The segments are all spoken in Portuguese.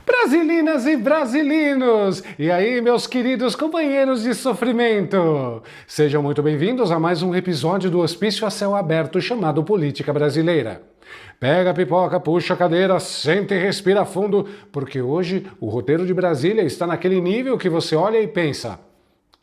Brasilinas e brasilinos! E aí, meus queridos companheiros de sofrimento? Sejam muito bem-vindos a mais um episódio do Hospício a Céu Aberto chamado Política Brasileira. Pega a pipoca, puxa a cadeira, senta e respira fundo, porque hoje o roteiro de Brasília está naquele nível que você olha e pensa: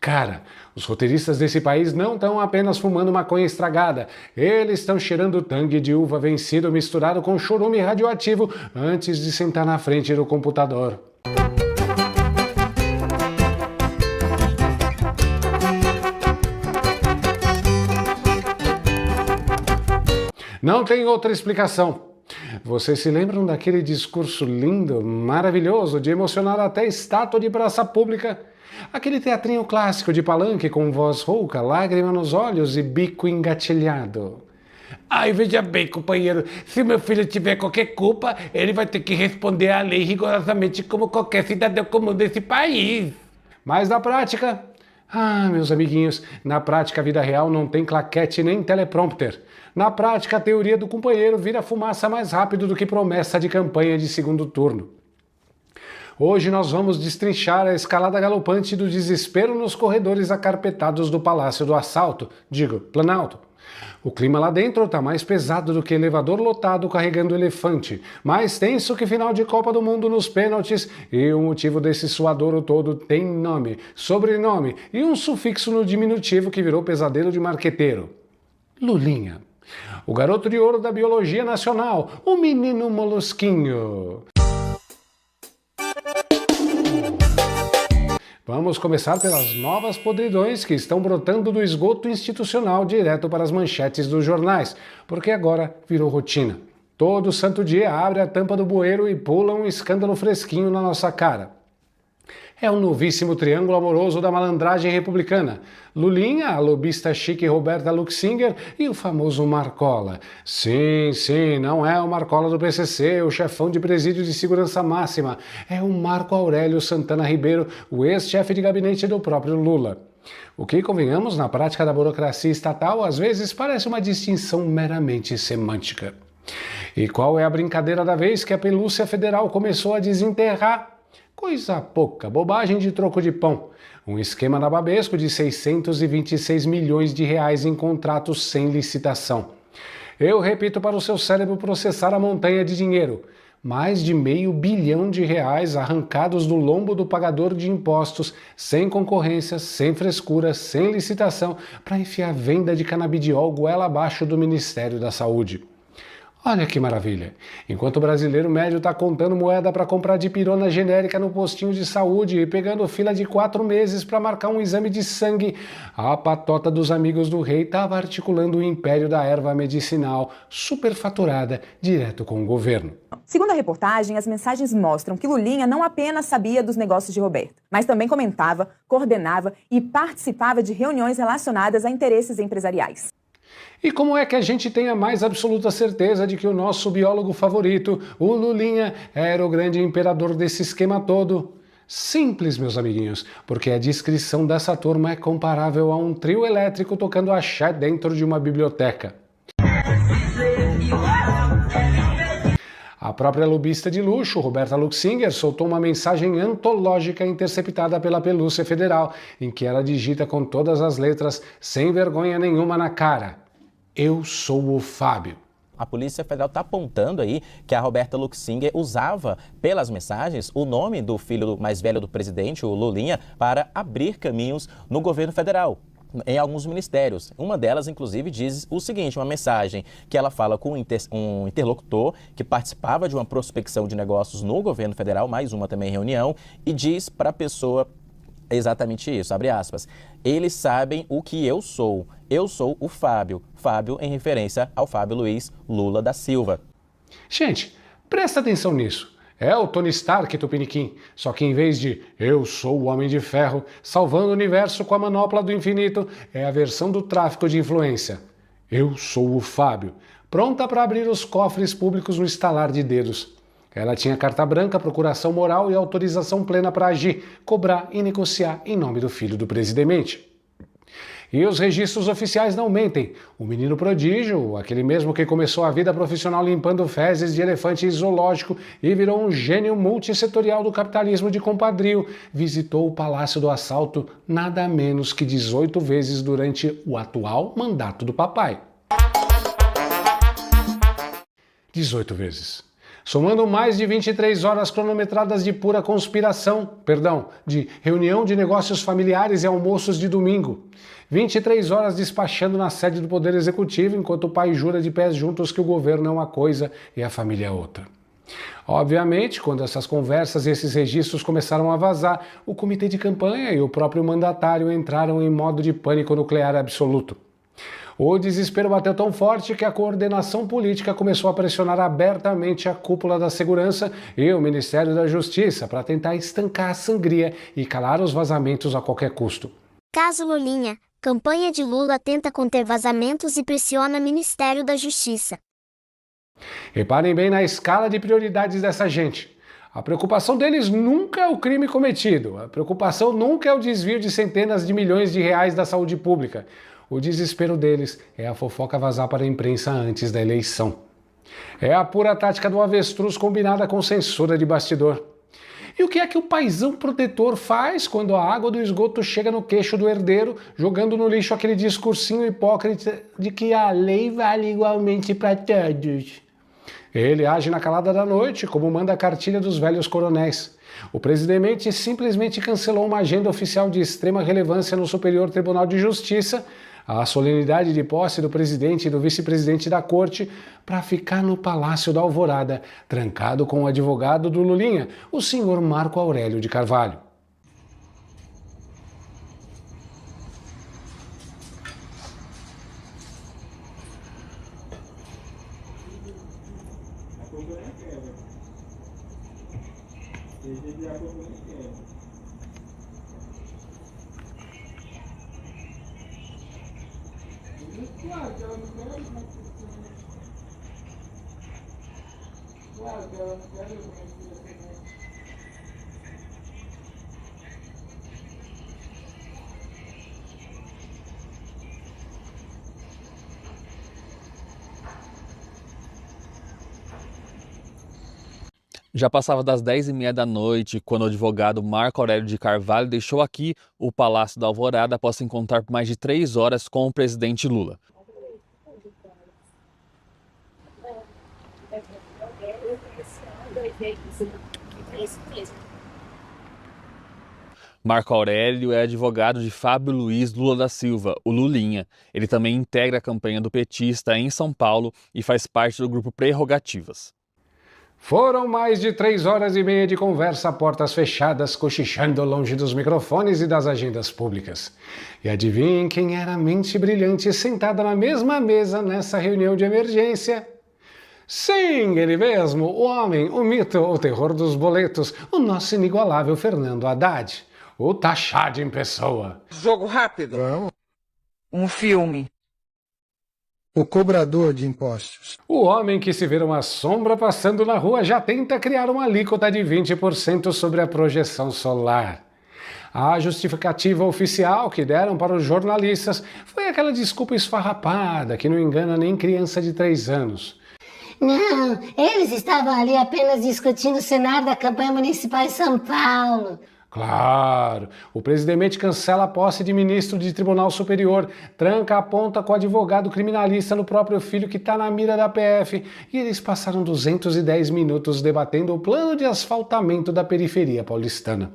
cara, os roteiristas desse país não estão apenas fumando maconha estragada, eles estão cheirando tangue de uva vencido misturado com chorume radioativo antes de sentar na frente do computador. Não tem outra explicação. Vocês se lembram daquele discurso lindo, maravilhoso, de emocionar até estátua de praça pública? Aquele teatrinho clássico de palanque com voz rouca, lágrima nos olhos e bico engatilhado. Ai, veja bem, companheiro, se meu filho tiver qualquer culpa, ele vai ter que responder à lei rigorosamente como qualquer cidadão comum desse país. Mas na prática... meus amiguinhos, na prática a vida real não tem claquete nem teleprompter. Na prática a teoria do companheiro vira fumaça mais rápido do que promessa de campanha de segundo turno. Hoje nós vamos destrinchar a escalada galopante do desespero nos corredores acarpetados do Palácio do Assalto, Planalto. O clima lá dentro está mais pesado do que elevador lotado carregando elefante, mais tenso que final de Copa do Mundo nos pênaltis, e o motivo desse suadouro todo tem nome, sobrenome e um sufixo no diminutivo que virou pesadelo de marqueteiro. Lulinha. O garoto de ouro da biologia nacional, o menino molusquinho. Vamos começar pelas novas podridões que estão brotando do esgoto institucional direto para as manchetes dos jornais, porque agora virou rotina. Todo santo dia abre a tampa do bueiro e pula um escândalo fresquinho na nossa cara. É o novíssimo triângulo amoroso da malandragem republicana. Lulinha, a lobista chique Roberta Luxinger e o famoso Marcola. Sim, não é o Marcola do PCC, o chefão de presídio de segurança máxima. É o Marco Aurélio Santana Ribeiro, o ex-chefe de gabinete do próprio Lula. O que, convenhamos, na prática da burocracia estatal, às vezes parece uma distinção meramente semântica. E qual é a brincadeira da vez que a pelúcia federal começou a desenterrar? Coisa pouca, bobagem de troco de pão. Um esquema nababesco de 626 milhões de reais em contratos sem licitação. Eu repito para o seu cérebro processar a montanha de dinheiro. Mais de $500 bilhão arrancados do lombo do pagador de impostos, sem concorrência, sem frescura, sem licitação, para enfiar venda de canabidiol goela abaixo do Ministério da Saúde. Olha que maravilha! Enquanto o brasileiro médio está contando moeda para comprar dipirona genérica no postinho de saúde e pegando fila de 4 meses para marcar um exame de sangue, a patota dos amigos do rei estava articulando o império da erva medicinal superfaturada direto com o governo. Segundo a reportagem, as mensagens mostram que Lulinha não apenas sabia dos negócios de Roberto, mas também comentava, coordenava e participava de reuniões relacionadas a interesses empresariais. E como é que a gente tem a mais absoluta certeza de que o nosso biólogo favorito, o Lulinha, era o grande imperador desse esquema todo? Simples, meus amiguinhos, porque a descrição dessa turma é comparável a um trio elétrico tocando axé dentro de uma biblioteca. A própria lobista de luxo, Roberta Luxinger, soltou uma mensagem antológica interceptada pela Pelúcia Federal, em que ela digita com todas as letras, sem vergonha nenhuma na cara: eu sou o Fábio. A Polícia Federal está apontando aí que a Roberta Luxinger usava, pelas mensagens, o nome do filho mais velho do presidente, o Lulinha, para abrir caminhos no governo federal, em alguns ministérios. Uma delas, inclusive, diz o seguinte, uma mensagem que ela fala com um interlocutor que participava de uma prospecção de negócios no governo federal, mais uma também reunião, e diz para a pessoa exatamente isso, abre aspas: eles sabem o que eu sou o Fábio, Fábio em referência ao Fábio Luiz Lula da Silva. Gente, presta atenção nisso. É o Tony Stark Tupiniquim, só que em vez de eu sou o Homem de Ferro, salvando o universo com a manopla do infinito, é a versão do tráfico de influência. Eu sou o Fábio, pronta para abrir os cofres públicos no estalar de dedos. Ela tinha carta branca, procuração moral e autorização plena para agir, cobrar e negociar em nome do filho do presidente. E os registros oficiais não mentem. O menino prodígio, aquele mesmo que começou a vida profissional limpando fezes de elefante em zoológico e virou um gênio multissetorial do capitalismo de compadrio, visitou o Palácio do Assalto nada menos que 18 vezes durante o atual mandato do papai. 18 vezes. Somando mais de 23 horas cronometradas de pura de reunião de negócios familiares e almoços de domingo. 23 horas despachando na sede do Poder Executivo, enquanto o pai jura de pés juntos que o governo é uma coisa e a família é outra. Obviamente, quando essas conversas e esses registros começaram a vazar, o comitê de campanha e o próprio mandatário entraram em modo de pânico nuclear absoluto. O desespero bateu tão forte que a coordenação política começou a pressionar abertamente a cúpula da segurança e o Ministério da Justiça para tentar estancar a sangria e calar os vazamentos a qualquer custo. Caso Lulinha, campanha de Lula tenta conter vazamentos e pressiona Ministério da Justiça. Reparem bem na escala de prioridades dessa gente. A preocupação deles nunca é o crime cometido. A preocupação nunca é o desvio de centenas de milhões de reais da saúde pública. O desespero deles é a fofoca vazar para a imprensa antes da eleição. É a pura tática do avestruz combinada com censura de bastidor. E o que é que o paizão protetor faz quando a água do esgoto chega no queixo do herdeiro, jogando no lixo aquele discursinho hipócrita de que a lei vale igualmente para todos? Ele age na calada da noite, como manda a cartilha dos velhos coronéis. O presidente simplesmente cancelou uma agenda oficial de extrema relevância no Superior Tribunal de Justiça, a solenidade de posse do presidente e do vice-presidente da corte, para ficar no Palácio da Alvorada, trancado com o advogado do Lulinha, o senhor Marco Aurélio de Carvalho. Já passava das 10h30 da noite, quando o advogado Marco Aurélio de Carvalho deixou aqui o Palácio da Alvorada após se encontrar por mais de 3 horas com o presidente Lula. Marco Aurélio é advogado de Fábio Luiz Lula da Silva, o Lulinha. Ele também integra a campanha do petista em São Paulo e faz parte do grupo Prerrogativas. Foram mais de 3h30 de conversa a portas fechadas, cochichando longe dos microfones e das agendas públicas. E adivinhem quem era a mente brilhante sentada na mesma mesa nessa reunião de emergência? Sim, ele mesmo, o homem, o mito, o terror dos boletos, o nosso inigualável Fernando Haddad, o Taxade em pessoa. Jogo rápido. Vamos. Um filme. O cobrador de impostos. O homem que se vê uma sombra passando na rua já tenta criar uma alíquota de 20% sobre a projeção solar. A justificativa oficial que deram para os jornalistas foi aquela desculpa esfarrapada que não engana nem criança de 3 anos. Não, eles estavam ali apenas discutindo o cenário da campanha municipal em São Paulo. Claro, o presidente cancela a posse de ministro de Tribunal Superior, tranca a ponta com o advogado criminalista no próprio filho que está na mira da PF, e eles passaram 210 minutos debatendo o plano de asfaltamento da periferia paulistana.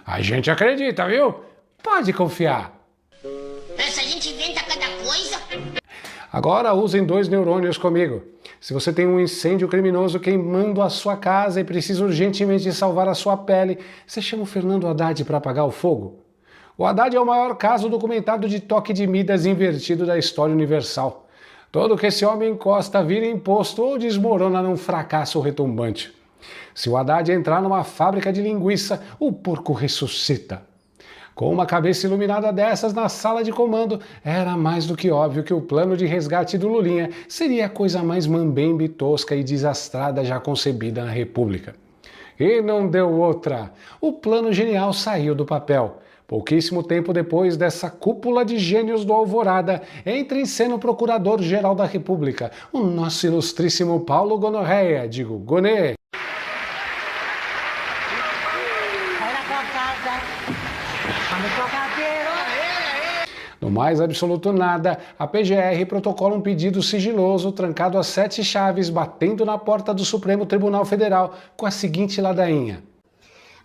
A gente acredita, viu? Pode confiar. Essa gente inventa cada coisa. Agora usem 2 neurônios comigo. Se você tem um incêndio criminoso queimando a sua casa e precisa urgentemente salvar a sua pele, você chama o Fernando Haddad para apagar o fogo? O Haddad é o maior caso documentado de toque de Midas invertido da história universal. Tudo que esse homem encosta vira imposto ou desmorona num fracasso retumbante. Se o Haddad entrar numa fábrica de linguiça, o porco ressuscita. Com uma cabeça iluminada dessas na sala de comando, era mais do que óbvio que o plano de resgate do Lulinha seria a coisa mais mambembe, tosca e desastrada já concebida na República. E não deu outra. O plano genial saiu do papel. Pouquíssimo tempo depois dessa cúpula de gênios do Alvorada, entra em cena o Procurador-Geral da República, o nosso ilustríssimo Paulo Gonorreia, digo, Gonê. No mais absoluto nada, a PGR protocola um pedido sigiloso trancado a 7 chaves, batendo na porta do Supremo Tribunal Federal com a seguinte ladainha.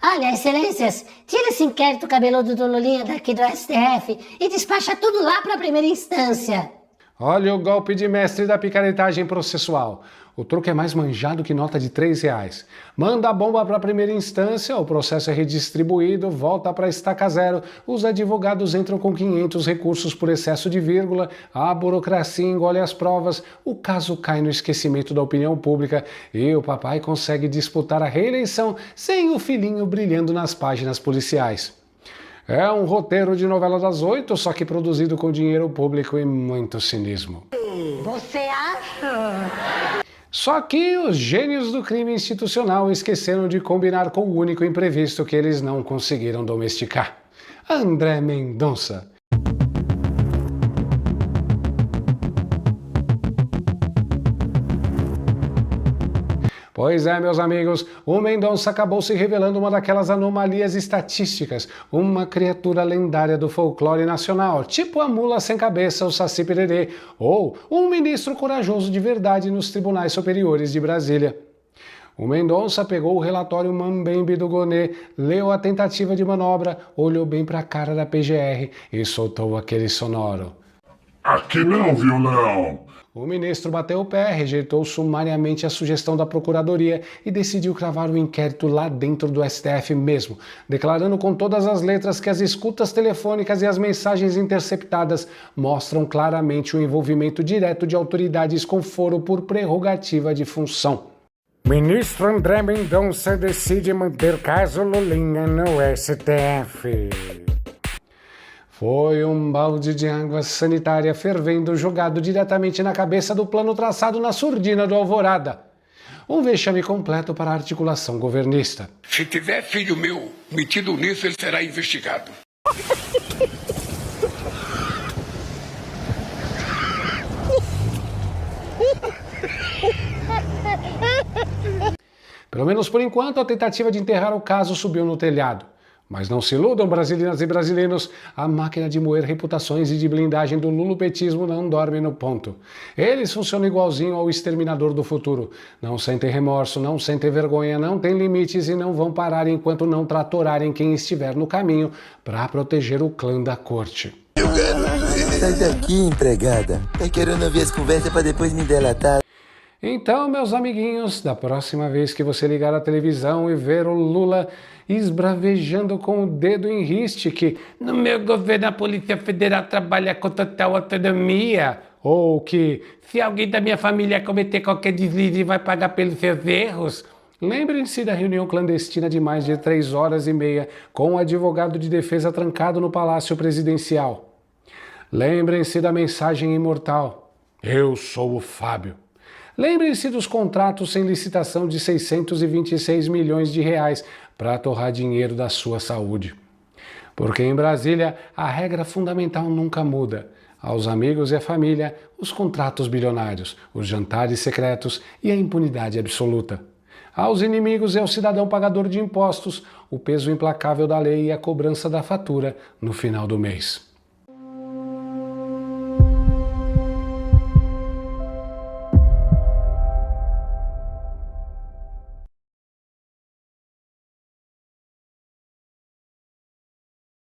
Olha, excelências, tira esse inquérito cabeludo do Lulinha daqui do STF e despacha tudo lá para a primeira instância. Olha o golpe de mestre da picaretagem processual. O troco é mais manjado que nota de R$3. Manda a bomba para a primeira instância, o processo é redistribuído, volta para a estaca zero, os advogados entram com 500 recursos por excesso de vírgula, a burocracia engole as provas, o caso cai no esquecimento da opinião pública e o papai consegue disputar a reeleição sem o filhinho brilhando nas páginas policiais. É um roteiro de novela das 8, só que produzido com dinheiro público e muito cinismo. Você acha? Só que os gênios do crime institucional esqueceram de combinar com o único imprevisto que eles não conseguiram domesticar: André Mendonça. Pois é, meus amigos, o Mendonça acabou se revelando uma daquelas anomalias estatísticas, uma criatura lendária do folclore nacional, tipo a mula sem cabeça, o Saci Pererê, ou um ministro corajoso de verdade nos tribunais superiores de Brasília. O Mendonça pegou o relatório Mambembe do Gonê, leu a tentativa de manobra, olhou bem para a cara da PGR e soltou aquele sonoro. Aqui não, violão! O ministro bateu o pé, rejeitou sumariamente a sugestão da Procuradoria e decidiu cravar o inquérito lá dentro do STF mesmo, declarando com todas as letras que as escutas telefônicas e as mensagens interceptadas mostram claramente o envolvimento direto de autoridades com foro por prerrogativa de função. Ministro André Mendonça decide manter caso Lulinha no STF. Foi um balde de água sanitária fervendo jogado diretamente na cabeça do plano traçado na surdina do Alvorada. Um vexame completo para a articulação governista. Se tiver filho meu metido nisso, ele será investigado. Pelo menos por enquanto, a tentativa de enterrar o caso subiu no telhado. Mas não se iludam, brasileiras e brasileiros, a máquina de moer reputações e de blindagem do lulopetismo não dorme no ponto. Eles funcionam igualzinho ao exterminador do futuro. Não sentem remorso, não sentem vergonha, não têm limites e não vão parar enquanto não tratorarem quem estiver no caminho para proteger o clã da corte. Eu quero ver. Sai daqui, empregada. Tá querendo ouvir as conversas para depois me delatar. Então, meus amiguinhos, da próxima vez que você ligar a televisão e ver o Lula esbravejando com o dedo em riste que no meu governo a Polícia Federal trabalha com total autonomia, ou que se alguém da minha família cometer qualquer deslize vai pagar pelos seus erros, lembrem-se da reunião clandestina de mais de 3 horas e meia com o advogado de defesa trancado no Palácio Presidencial. Lembrem-se da mensagem imortal: eu sou o Fábio. Lembrem-se dos contratos sem licitação de 626 milhões de reais para torrar dinheiro da sua saúde. Porque em Brasília a regra fundamental nunca muda. Aos amigos e à família, os contratos bilionários, os jantares secretos e a impunidade absoluta. Aos inimigos e ao cidadão pagador de impostos, o peso implacável da lei e a cobrança da fatura no final do mês.